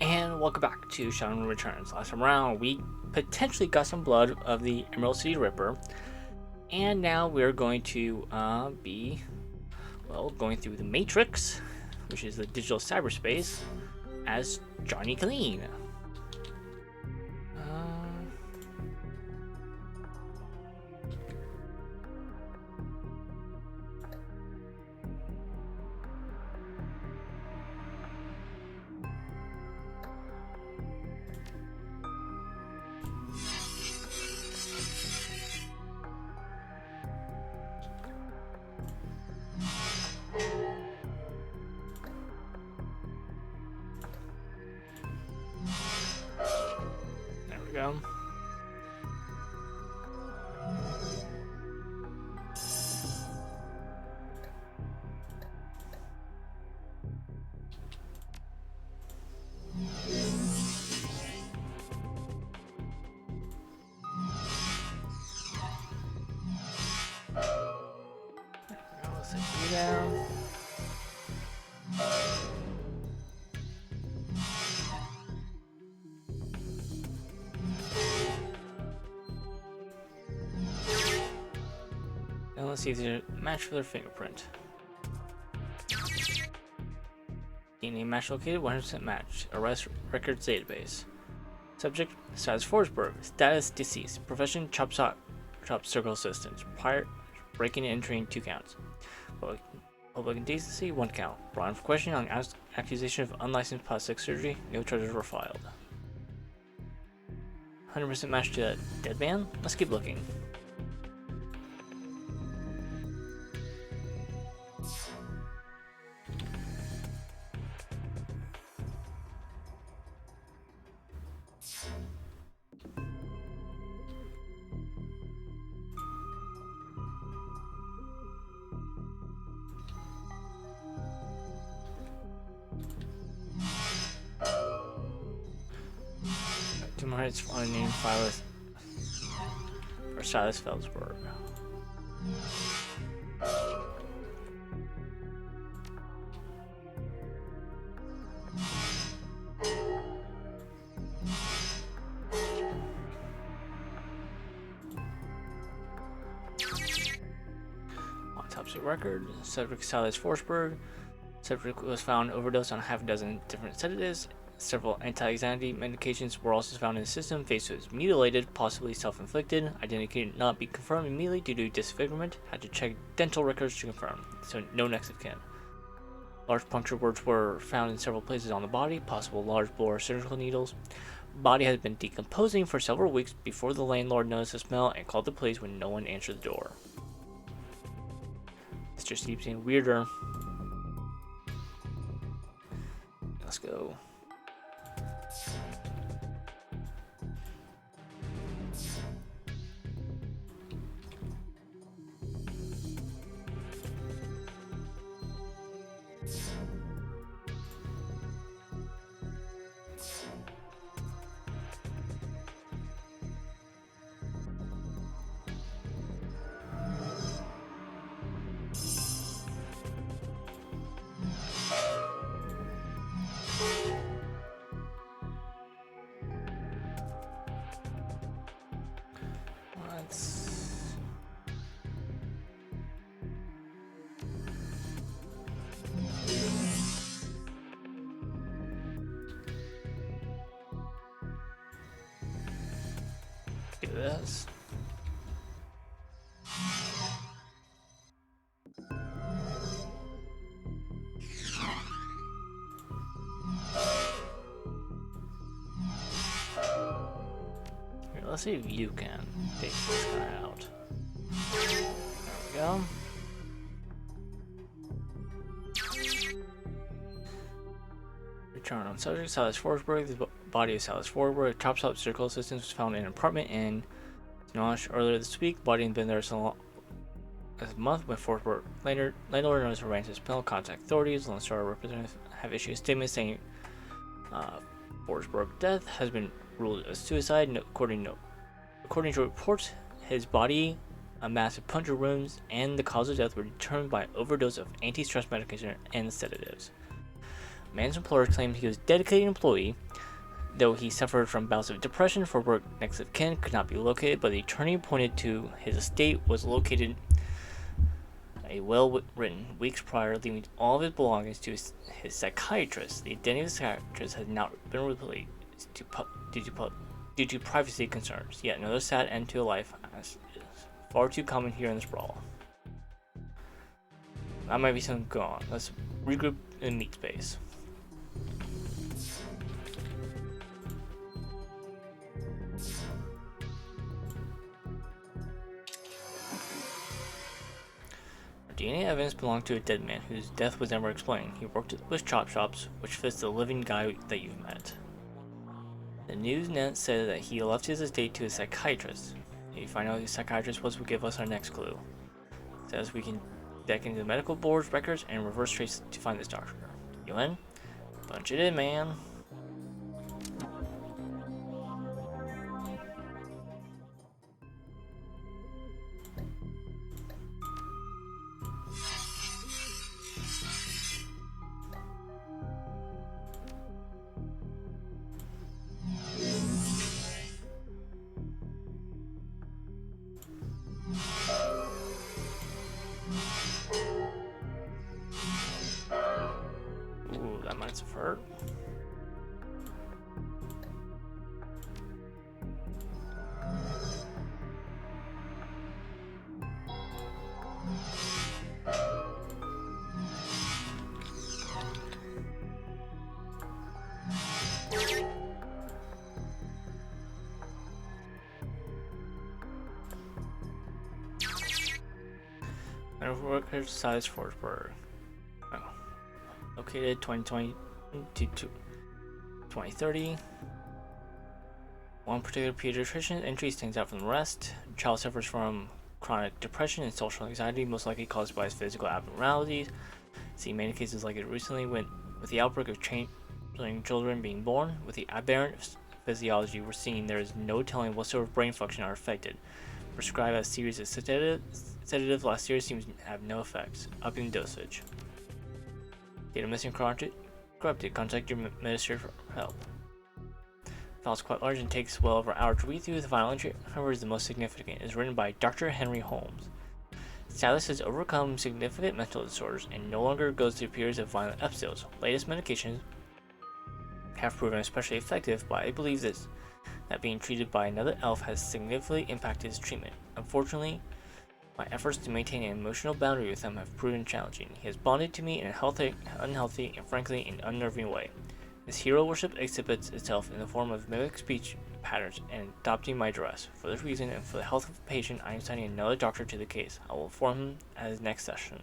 And welcome back to Shadowrun Returns. Last time around, we potentially got some blood of the Emerald City Ripper, and now we're going to be, going through the Matrix, which is the digital cyberspace, as Johnny Clean. There we go. Let's set you down. Now let's see if there's a match for their fingerprint. DNA match located, 100% match. Arrest records database. Subject, status Forsberg. Status deceased. Profession, chop circle assistant. Prior breaking and entering 2 counts. Public indecency, 1 count. Brought in for questioning on accusation of unlicensed plastic surgery. No charges were filed. 100% match to dead man. Let's keep looking. Human rights on a name Silas or Silas Felsberg. Autopsy record. Subject Silas Forsberg. Subject was found overdosed on half a dozen different sedatives. Several anti-anxiety medications were also found in the system. Face was mutilated, possibly self-inflicted. Identity could not be confirmed immediately due to disfigurement. Had to check dental records to confirm. So no next of kin. Large puncture wounds were found in several places on the body. Possible large bore surgical needles. Body has been decomposing for several weeks before the landlord noticed the smell and called the police when no one answered the door. This just keeps getting weirder. Let's go. Let's do this. Here, let's see if you can take this guy out. There we go. Return on subject, Silas Forsberg. The body of Silas Forsberg. Chop circle assistance was found in an apartment in Nosh earlier this week. Body had been there so long as a month when Forsberg landlord noticed a ransom smell. Contact authorities. Lone Star representatives have issued a statement saying Forsberg's death has been ruled a suicide. According to reports, his body, a massive puncture wounds, and the cause of death were determined by overdose of anti-stress medication and sedatives. Man's employer claimed he was a dedicated employee, Though he suffered from bouts of depression, for work next of kin could not be located, but the attorney pointed to his estate was located a will written weeks prior, leaving all of his belongings to his psychiatrist. The identity of the psychiatrist has not been released due to privacy concerns. Yet another sad end to a life, as is far too common here in this brawl. That might be something going on. Let's regroup in meat space. DNA evidence belonged to a dead man whose death was never explained. He worked with chop shops, which fits the living guy that you've met. The news net said that he left his estate to a psychiatrist. If you find out who the psychiatrist was, will give us our next clue. It says we can deck into the medical board's records and reverse trace to find this doctor. You in? Punch it in, man. Ooh, that might have hurt. Workers size Forsberg. Oh. Located 2020 to 2030. One particular pediatrician entry stands out from the rest. The child suffers from chronic depression and social anxiety, most likely caused by his physical abnormalities. See many cases like it recently with the outbreak of changeling children being born. With the aberrant physiology we're seeing, there is no telling what sort of brain function are affected. Prescribed a series of sedatives last year seems to have no effects. Upping dosage. Data missing corrupted. Contact your minister for help. File is quite large and takes well over an hour to read through. The final entry, however, is the most significant. It is written by Dr. Henry Holmes. Silas has overcome significant mental disorders and no longer goes through periods of violent episodes. Latest medications have proven especially effective, but I believe that being treated by another elf has significantly impacted his treatment. Unfortunately, my efforts to maintain an emotional boundary with him have proven challenging. He has bonded to me in a unhealthy, and frankly, an unnerving way. His hero worship exhibits itself in the form of mimic speech patterns and adopting my dress. For this reason, and for the health of the patient, I am sending another doctor to the case. I will inform him at his next session.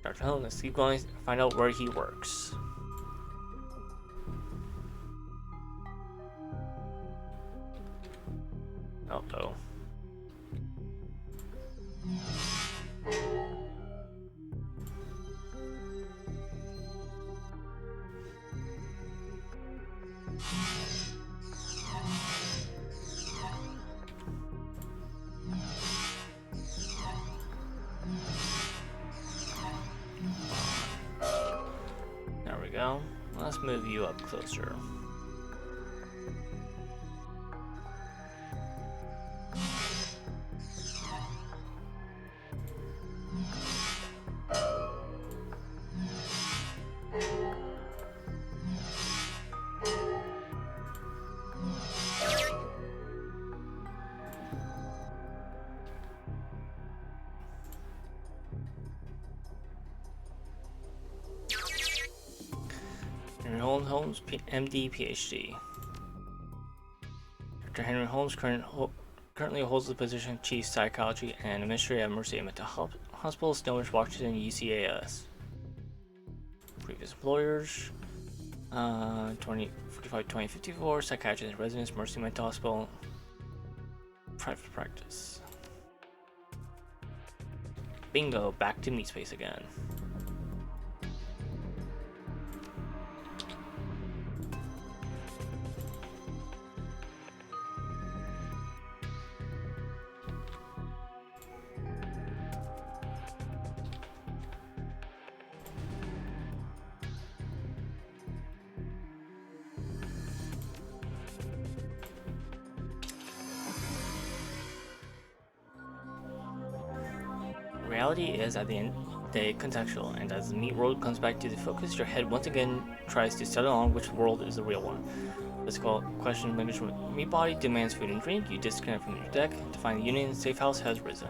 Dr. Holmes, let's keep going, find out where he works. Uh-oh. There we go. Let's move you up closer. Henry Holmes, MD, PhD. Dr. Henry Holmes currently holds the position of Chief Psychology and Administrator at Mercy Mental Hospital, Stonehenge, Washington, UCAS. Previous employers: 2045-2054, psychiatrist in residence, Mercy Mental Hospital, private practice. Bingo, back to meat space again. Reality is, at the end of the day, contextual, and as the meat world comes back to the focus, your head once again tries to settle on which world is the real one. Physical question lingers from the meat body, demands food and drink, you disconnect from your deck to find the Union safe house has risen.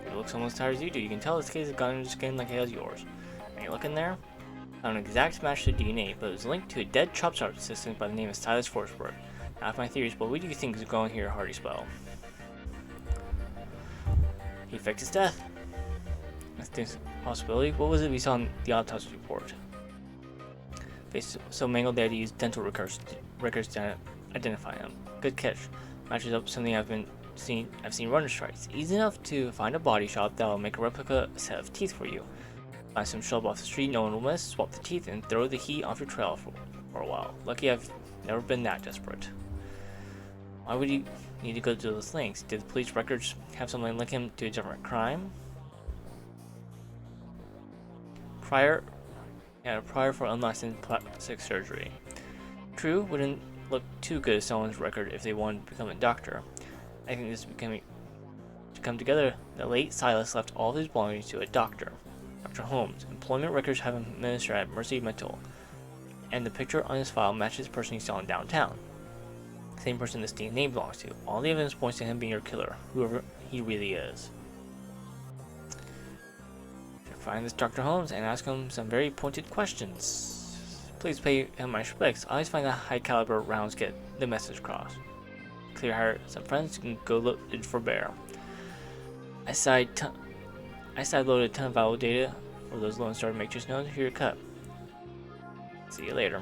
It looks almost as tired as you do. You can tell this case has gotten into skin like it has yours. And you look in there, found an exact match to DNA, but it was linked to a dead chop chop assistant by the name of Silas Forsberg. Now, I have my theories, but what do you think is going here, Hardy Spell? He faked his death. That's a possibility. What was it we saw in the autopsy report? Face so mangled they had to use dental records to identify him. Good catch. Matches up something I've seen runner strikes. Easy enough to find a body shop that will make a replica set of teeth for you. Find some shrub off the street no one will miss, swap the teeth, and throw the heat off your trail for a while. Lucky I've never been that desperate. Why would you need to go to those lengths? Did the police records have something link him to a different crime? Prior for unlicensed plastic surgery. True, wouldn't look too good as someone's record if they wanted to become a doctor. I think this is becoming to come together. The late Silas left all of his belongings to a doctor. Dr. Holmes. Employment records have him administered at Mercy Mental, and the picture on his file matches the person he saw in downtown. Same person this DNA belongs to. All the evidence points to him being your killer, whoever he really is. Find this Dr. Holmes and ask him some very pointed questions. Please pay him my respects. I always find that high caliber rounds get the message across. Clear hire some friends can go look for bear. I side loaded a ton of valuable data for those Lone Star Matrix nodes. Here, cut. See you later.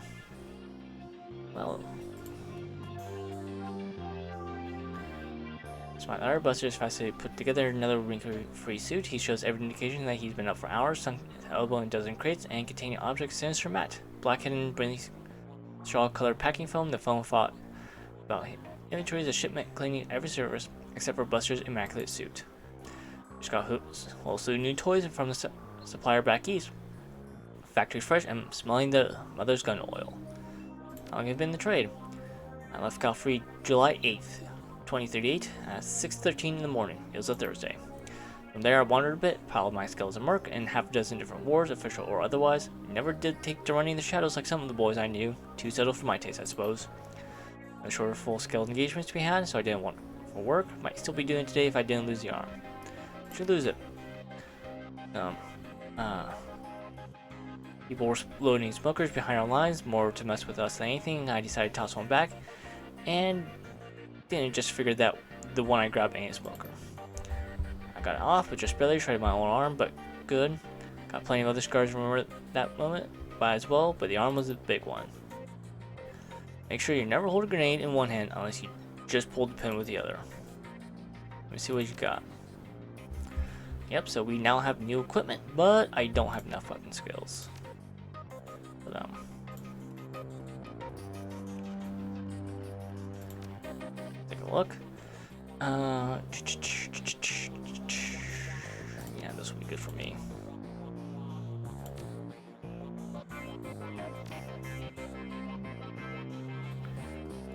Well, Smart Larry Buster is fast to put together another wrinkle-free suit. He shows every indication that he's been up for hours, sunk his elbow in a dozen crates, and containing objects sinister matte. Black-hidden, straw-colored packing foam. The foam fought about inventories of shipment cleaning every service except for Buster's immaculate suit. Just got a whole slew of new toys from the supplier back east. Factory fresh and smelling the mother's gun oil. How long have been the trade? I left Cal free July 8th. 2038 at 6:13 in the morning. It was a Thursday. From there I wandered a bit, piled my skills in Merc and half a dozen different wars, official or otherwise. Never did take to running the shadows like some of the boys I knew. Too subtle for my taste, I suppose. No shorter full-scale engagements to be had, so I didn't want for work. Might still be doing it today if I didn't lose the arm. Should lose it. People were loading smokers behind our lines, more to mess with us than anything. I decided to toss one back, and then just figured that the one I grabbed ain't a smoker. I got it off, but just barely shredded my own arm, but good. Got plenty of other scars to remember that moment by as well, but the arm was a big one. Make sure you never hold a grenade in one hand unless you just pulled the pin with the other. Let me see what you got. Yep, so we now have new equipment, but I don't have enough weapon skills for them. Take a look. Yeah, this will be good for me.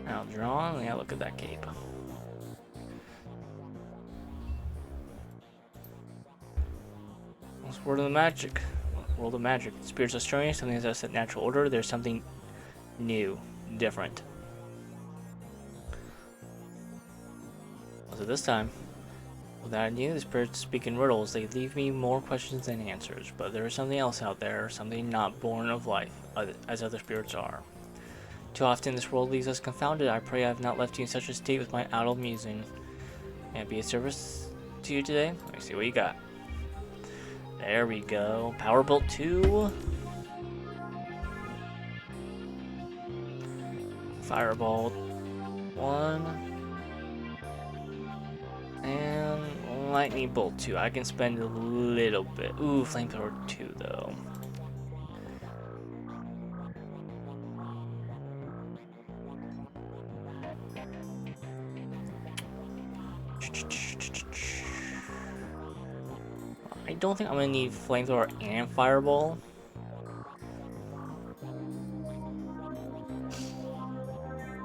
Now drawn. Yeah, look at that cape. What's World of the Magic? World of Magic. Spirits are strange. Something that's a natural order. There's something new, different. So this time, without I knew, the spirits speak in riddles. They leave me more questions than answers. But there is something else out there, something not born of life, as other spirits are. Too often this world leaves us confounded. I pray I have not left you in such a state with my idle musing. May I be of service to you today? Let me see what you got. There we go. Power Bolt 2. Fireball 1. And Lightning Bolt 2. I can spend a little bit. Ooh, Flamethrower 2 though. I don't think I'm gonna need Flamethrower and Fireball.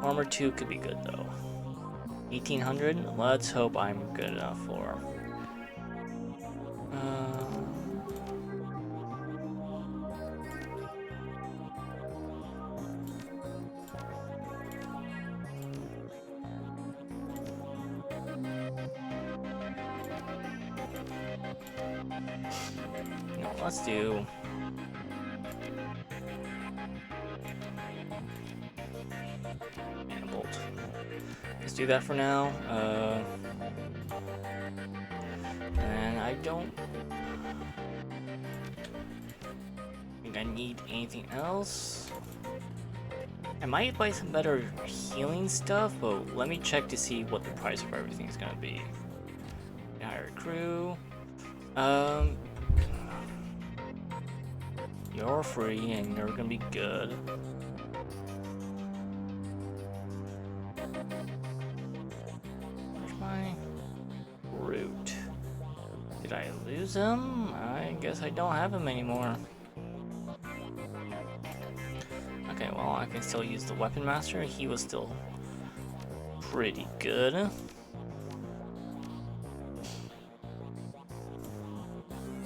Armor 2 could be good though. 1800. Let's hope I'm good enough for. No, let's do. Bolt. Let's do that for now. And I don't think I need anything else. I might buy some better healing stuff, but let me check to see what the price of everything is gonna be. Hire crew. You're free and you're gonna be good. Where's my route? Did I lose him? I guess I don't have him anymore. Okay, well, I can still use the weapon master. He was still pretty good.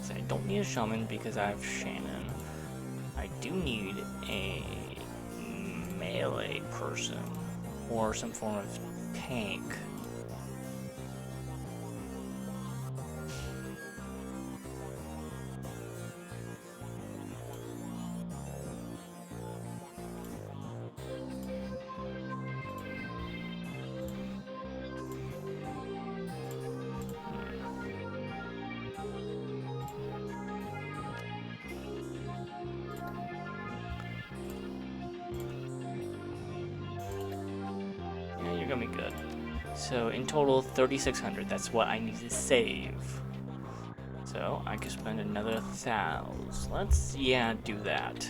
So I don't need a shaman because I have Shannon. I do need a melee person or some form of tank. You're gonna be good. So in total, 3,600. That's what I need to save. So I could spend another 1,000. Let's do that.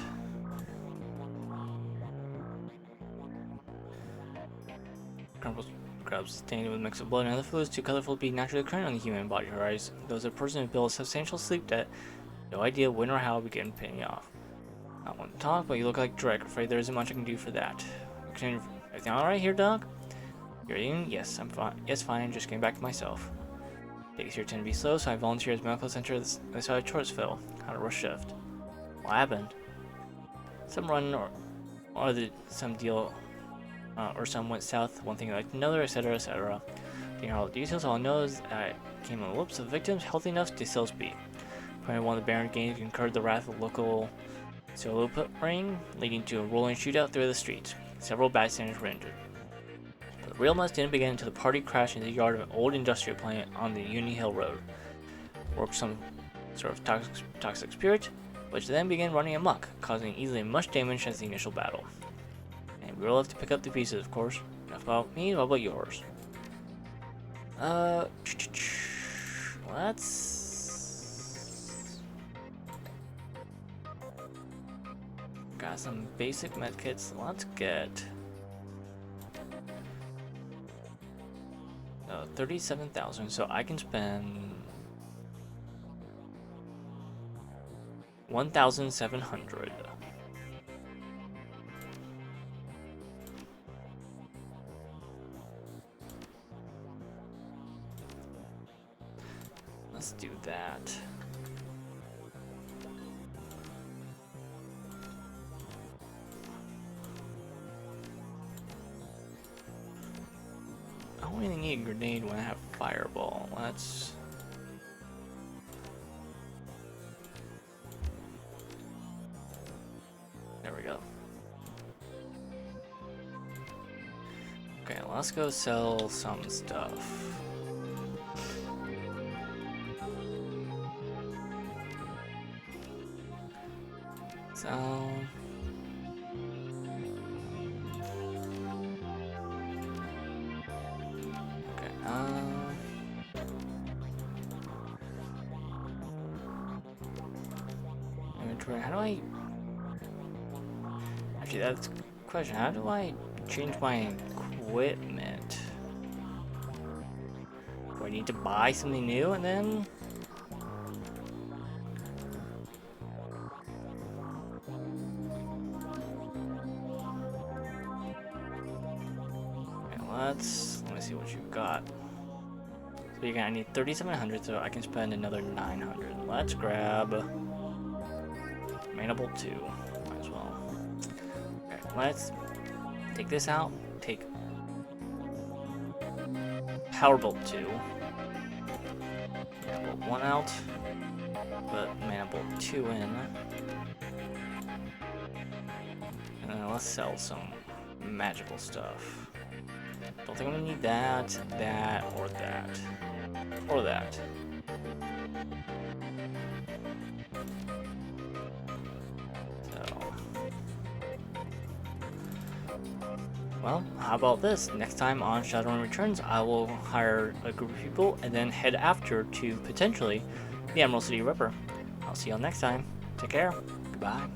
Grubs stained with a mix of blood and other fluids too colorful to be naturally occurring on the human body horizon. Those are a person who built a substantial sleep debt. No idea when or how we can pay me off. I don't want to talk, but you look like Drake. Afraid there isn't much I can do for that. Everything alright here, Doc? You're eating? Yes, I'm fine. Yes, fine. Just getting back to myself. Days here tend to be slow, so I volunteer as medical center this side of Chorsville. Had a rush shift. What happened? Some run or some deal or some went south. One thing like another, etc., etc. Being all the details, all I know is I came on the lips of victims healthy enough to still speak. Apparently, one of the Baron gangs incurred the wrath of the local solo ring, leading to a rolling shootout through the streets. Several bystanders were injured. The real mess didn't begin until the party crashed into the yard of an old industrial plant on the Uni Hill Road. Worked some sort of toxic spirit, which then began running amok, causing easily as much damage as the initial battle. And we were left to pick up the pieces, of course. Enough about me, what about yours? Let's... Got some basic medkits. Let's get... 37,000, so I can spend 1,700. Let's do that. I don't really need a grenade when I have fireball. Let's... There we go. Okay, let's go sell some stuff. So... Inventory, how do I... Actually, that's a question. How do I change my equipment? Do I need to buy something new and then... Okay, let's Let me see what you've got. So you're gonna need 3,700, so I can spend another 900. Let's grab Manable 2. Might as well. Okay, let's take this out. Take Powerbolt 2. Manable 1 out. Put Manable 2 in. And then let's sell some magical stuff. Don't think I'm gonna need that, that, or that. Or that. So. Well, how about this? Next time on Shadowrun Returns, I will hire a group of people and then head after to potentially the Emerald City Ripper. I'll see y'all next time. Take care. Goodbye.